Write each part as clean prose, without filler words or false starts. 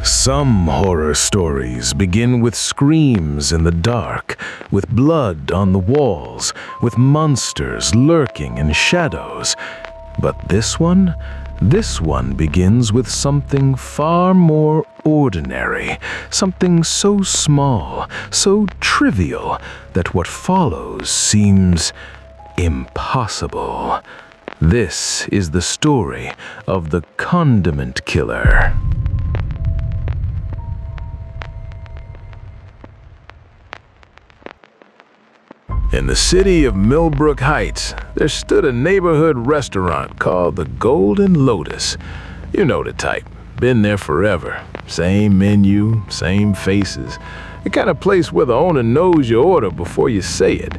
Some horror stories begin with screams in the dark, with blood on the walls, with monsters lurking in shadows. But this one begins with something far more ordinary, something so small, so trivial, that what follows seems impossible. This is the story of the Condiment Killer. In the city of Millbrook Heights, there stood a neighborhood restaurant called the Golden Lotus. You know the type. Been there forever. Same menu, same faces. The kind of place where the owner knows your order before you say it.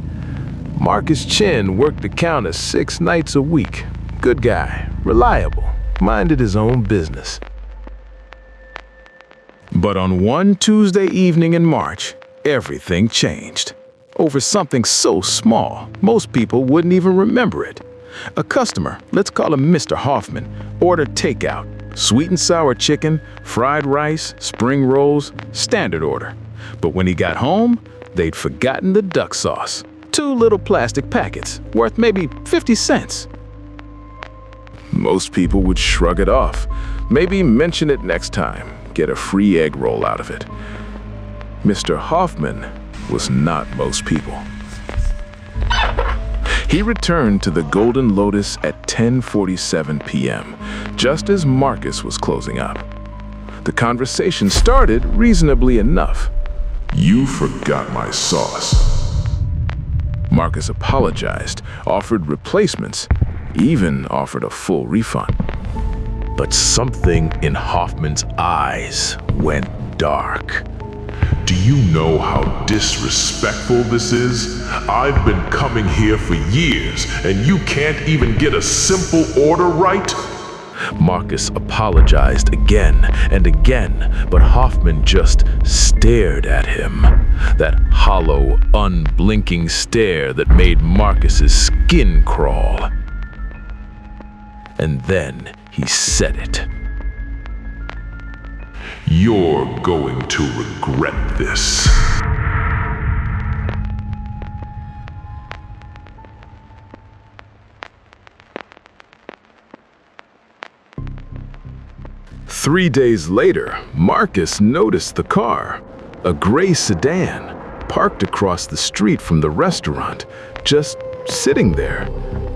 Marcus Chin worked the counter 6 nights a week. Good guy, reliable, minded his own business. But on one Tuesday evening in March, everything changed. Over something so small, most people wouldn't even remember it. A customer, let's call him Mr. Hoffman, ordered takeout, sweet and sour chicken, fried rice, spring rolls, standard order. But when he got home, they'd forgotten the duck sauce. 2 little plastic packets, worth maybe 50 cents. Most people would shrug it off, maybe mention it next time, get a free egg roll out of it. Mr. Hoffman was not most people. He returned to the Golden Lotus at 10:47 p.m., just as Marcus was closing up. The conversation started reasonably enough. "You forgot my sauce." Marcus apologized, offered replacements, even offered a full refund. But something in Hoffman's eyes went dark. "Do you know how disrespectful this is? I've been coming here for years, and you can't even get a simple order right?" Marcus apologized again and again, but Hoffman just stared at him. That hollow, unblinking stare that made Marcus's skin crawl. And then he said it. "You're going to regret this." Three days later, Marcus noticed the car, a gray sedan, parked across the street from the restaurant, just sitting there,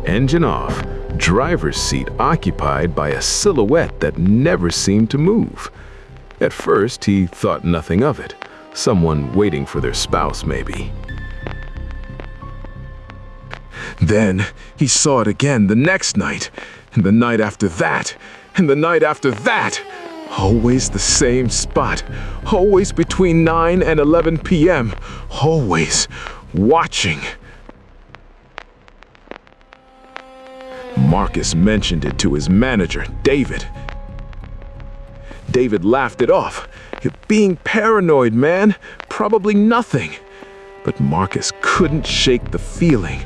engine off, driver's seat occupied by a silhouette that never seemed to move. At first, he thought nothing of it. Someone waiting for their spouse, maybe. Then, he saw it again the next night, and the night after that, and the night after that. Always the same spot. Always between 9 and 11 p.m. Always watching. Marcus mentioned it to his manager, David. David laughed it off. "You're being paranoid, man. Probably nothing." But Marcus couldn't shake the feeling.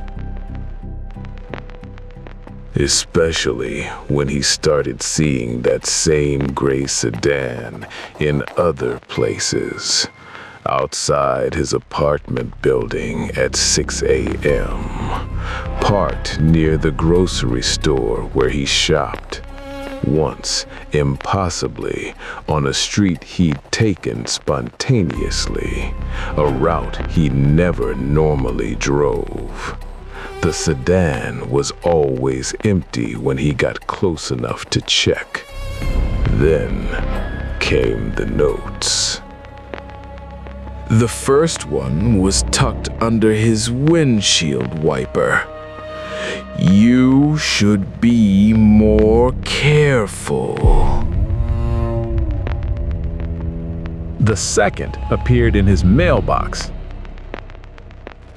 Especially when he started seeing that same gray sedan in other places. Outside his apartment building at 6 a.m. Parked near the grocery store where he shopped. Once, impossibly, on a street he'd taken spontaneously, a route he never normally drove. The sedan was always empty when he got close enough to check. Then came the notes. The first one was tucked under his windshield wiper. "You should be more careful." The second appeared in his mailbox.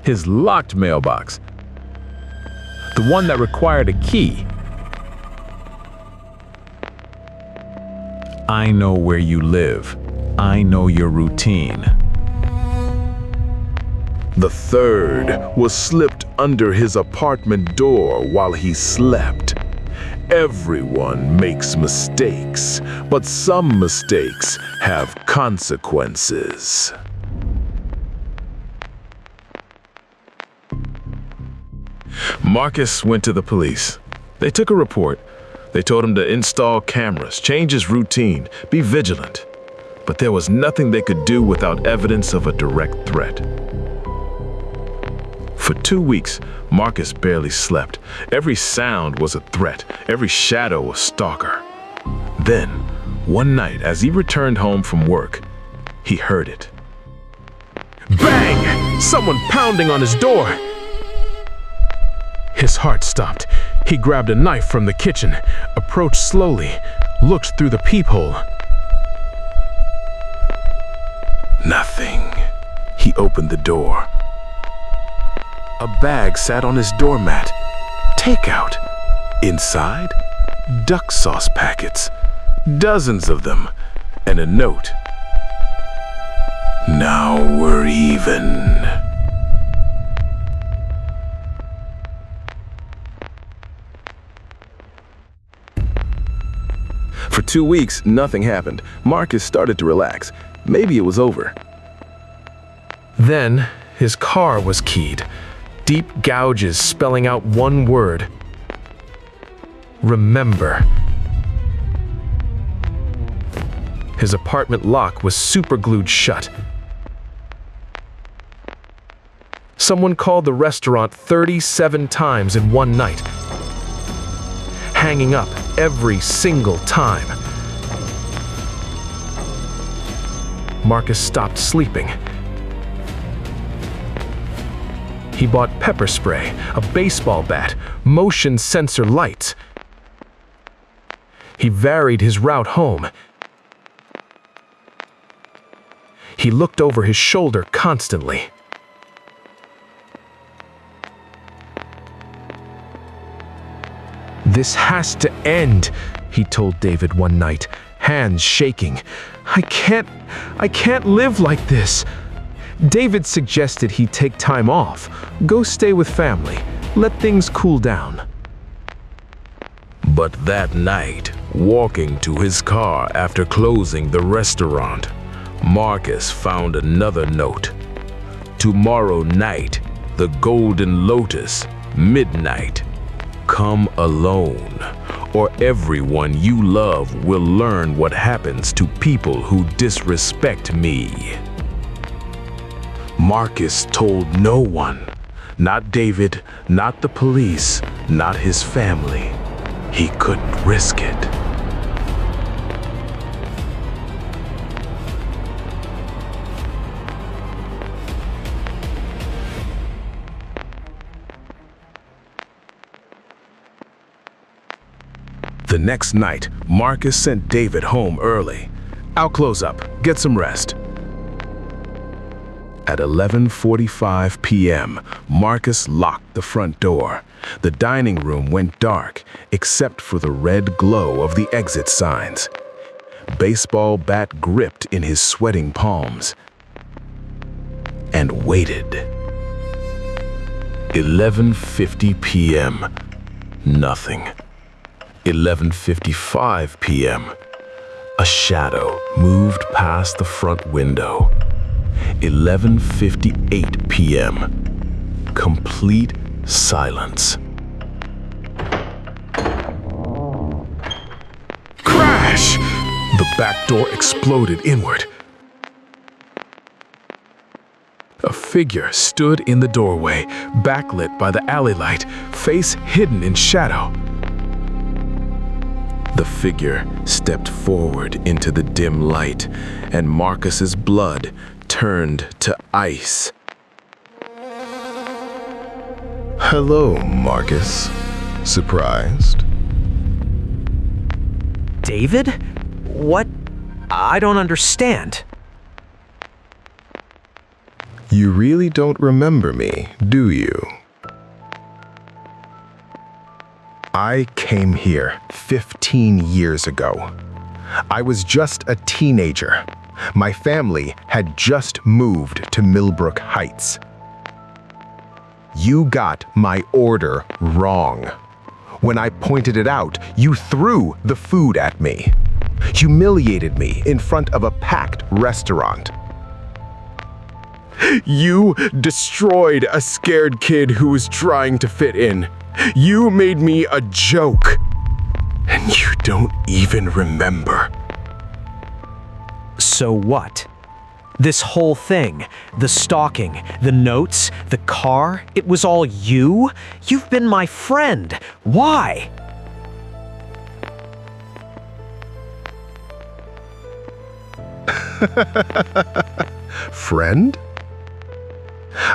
His locked mailbox. The one that required a key. "I know where you live. I know your routine." The third was slipped under his apartment door while he slept. Everyone makes mistakes, but some mistakes have consequences. Marcus went to the police. They took a report. They told him to install cameras, change his routine, be vigilant. But there was nothing they could do without evidence of a direct threat. For 2 weeks, Marcus barely slept. Every sound was a threat, every shadow a stalker. Then, one night, as he returned home from work, he heard it. Bang! Someone pounding on his door! His heart stopped. He grabbed a knife from the kitchen, approached slowly, looked through the peephole. Nothing. He opened the door. A bag sat on his doormat. Takeout. Inside, duck sauce packets. Dozens of them. And a note. Now we're even. For 2 weeks, nothing happened. Marcus started to relax. Maybe it was over. Then, his car was keyed. Deep gouges spelling out one word. Remember. His apartment lock was superglued shut. Someone called the restaurant 37 times in one night, hanging up every single time. Marcus stopped sleeping. He bought pepper spray, a baseball bat, motion sensor lights. He varied his route home. He looked over his shoulder constantly. This has to end, he told David one night, hands shaking. I can't live like this. David suggested he take time off, go stay with family, let things cool down. But that night, walking to his car after closing the restaurant, Marcus found another note. Tomorrow night, the Golden Lotus, midnight. Come alone, or everyone you love will learn what happens to people who disrespect me. Marcus told no one, not David, not the police, not his family. He couldn't risk it. The next night, Marcus sent David home early. I'll close up, get some rest. At 11:45 p.m., Marcus locked the front door. The dining room went dark, except for the red glow of the exit signs. Baseball bat gripped in his sweating palms. And waited. 11:50 p.m. Nothing. 11:55 p.m. A shadow moved past the front window. 11:58 p.m. Complete silence. Crash! The back door exploded inward. A figure stood in the doorway, backlit by the alley light, face hidden in shadow. The figure stepped forward into the dim light, and Marcus's blood turned to ice. Hello, Marcus. Surprised? David? What? I don't understand. You really don't remember me, do you? I came here 15 years ago. I was just a teenager. My family had just moved to Millbrook Heights. You got my order wrong. When I pointed it out, you threw the food at me. Humiliated me in front of a packed restaurant. You destroyed a scared kid who was trying to fit in. You made me a joke. And you don't even remember. So what? This whole thing, the stalking, the notes, the car, it was all you? You've been my friend. Why? Friend?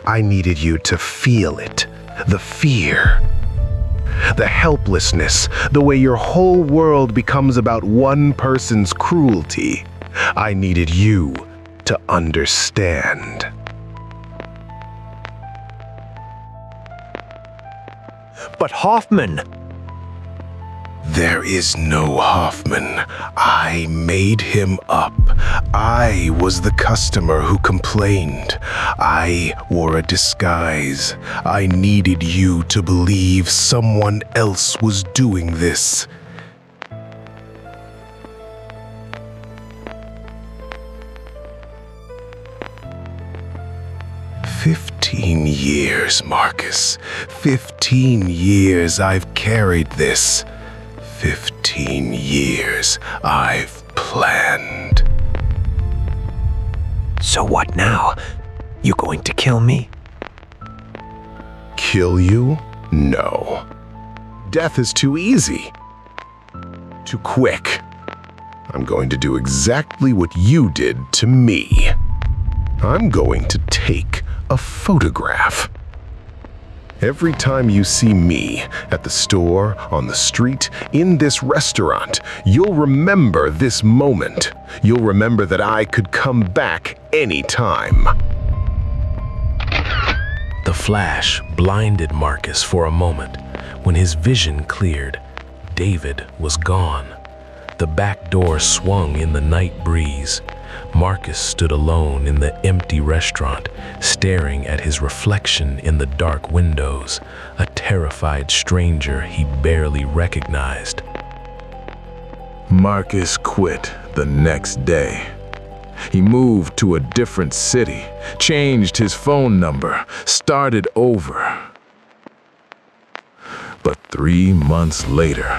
I needed you to feel it. The fear. The helplessness. The way your whole world becomes about one person's cruelty. I needed you to understand. But Hoffman... There is no Hoffman. I made him up. I was the customer who complained. I wore a disguise. I needed you to believe someone else was doing this. "15 years, Marcus. 15 years I've carried this. 15 years I've planned." So what now? You going to kill me? Kill you? No. Death is too easy. Too quick. I'm going to do exactly what you did to me. I'm going to take a photograph. Every time you see me at the store, on the street, in this restaurant, you'll remember this moment. You'll remember that I could come back anytime. The flash blinded Marcus for a moment. When his vision cleared, David was gone. The back door swung in the night breeze. Marcus stood alone in the empty restaurant, staring at his reflection in the dark windows, a terrified stranger he barely recognized. Marcus quit the next day. He moved to a different city, changed his phone number, started over. But 3 months later,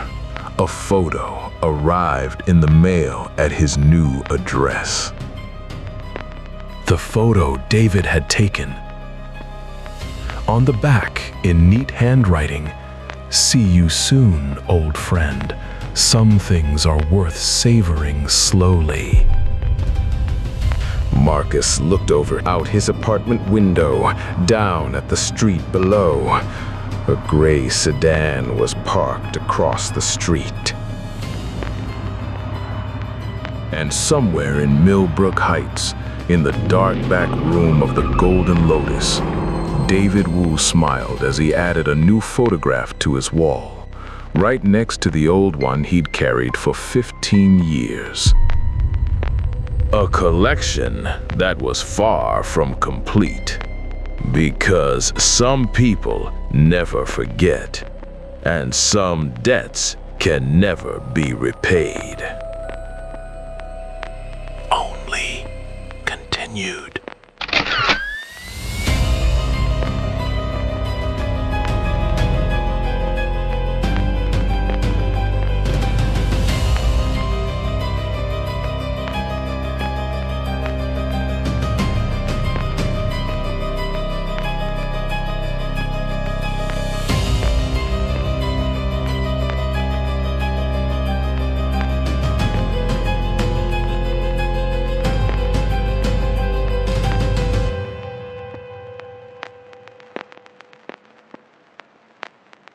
a photo arrived in the mail at his new address. The photo David had taken. On the back, in neat handwriting, "See you soon, old friend. Some things are worth savoring slowly." Marcus looked out his apartment window, down at the street below. A gray sedan was parked across the street. And somewhere in Millbrook Heights, in the dark back room of the Golden Lotus, David Wu smiled as he added a new photograph to his wall, right next to the old one he'd carried for 15 years. A collection that was far from complete, because some people never forget, and some debts can never be repaid. Only continued.